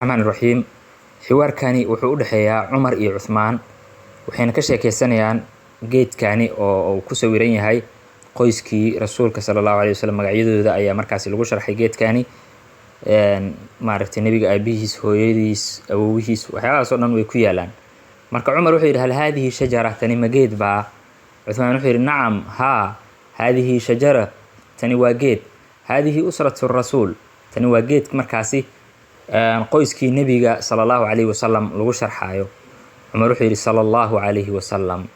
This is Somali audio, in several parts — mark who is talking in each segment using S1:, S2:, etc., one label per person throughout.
S1: الرحمن الرحيم حواركاني wuxuu u dhaxeeyaa Cumar iyo Cuthmaan waxayna ka sheekeysanayaan geedkani oo ku sawiran yahay qoyskii rasuulka sallallahu alayhi wasallam magacyadooda ayaa markaas lagu sharxay geedkani maaragtay nabiga aabihiis hooyadiis awowgiis waxyaalahaas oo dhan way ku yaalaan marka Cumar wuxuu yiri hal hadhihi shajara tani ma geed baa Cuthmaan wuxuu yiri nacam ha hadhihi shajara tani waa geed hadhihi usratu rasuul tani waa geed markaasi qoyskii nabiga sallallahu alayhi wasallam lagu sharxayo Cumar wuxuu yiri sallallahu alayhi wasallam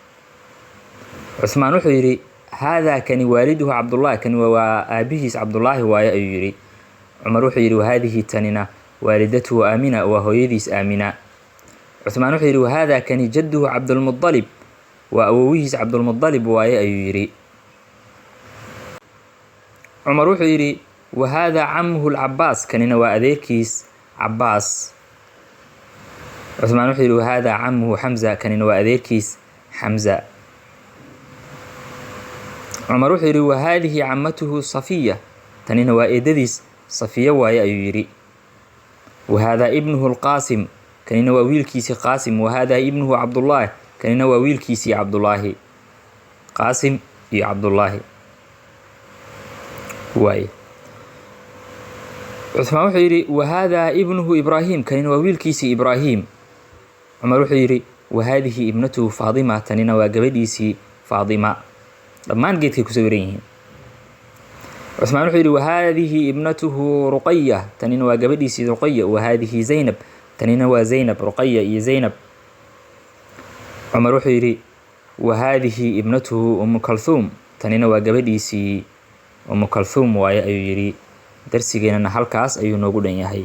S1: Cuthmaan wuxuu yiri hada kani waaliduhu Abdullah kani waa aabihiis Abdullah waaya ayuu yiri Cumar wuxuu yiri wahadihi tanina waalidatuhu Amina wa hooyadiis Amina Cuthmaan wuxuu yiri wahada kani jadduhu Abdul Muttalib wa awowihiis Abdul Muttalib waaya ayuu yiri Cumar wuxuu yiri وهذا عمه العباس كان هو أذيركيس عباس عثمان وحيد وهذا عمه حمزة كان هو أذيركيس حمزة عمر وحيد وهذه عمته صفية كان هو إدريس صفية وهي أيري وهذا ابنه القاسم كان هو ويلكيس قاسم وهذا ابنه عبد الله كان هو ويلكيس عبد الله قاسم يا عبد الله واي عثمان wuxuu yiri wahada ibnuhu Ibrahim kan waa wiilkiisi Ibrahim Umar wuxuu yiri wahadihi ibnatuhu Faadima tanina waa gabadhiisi Faadima dhamaan geedkay ku sawiran yihiin Cusmaan wuxuu yiri wahadihi ibnatuhu Ruqayya tanina waa gabadhiisi Ruqayya wahadihi Zaynab tanina waa Zaynab Ruqayya iyo Zaynab Umar wuxuu yiri wahadihi ibnatuhu Kulthum tanina waa gabadhiisi Kulthum waaya ayuu yiri darsigeena halkaas ayuu noogu dhan yahay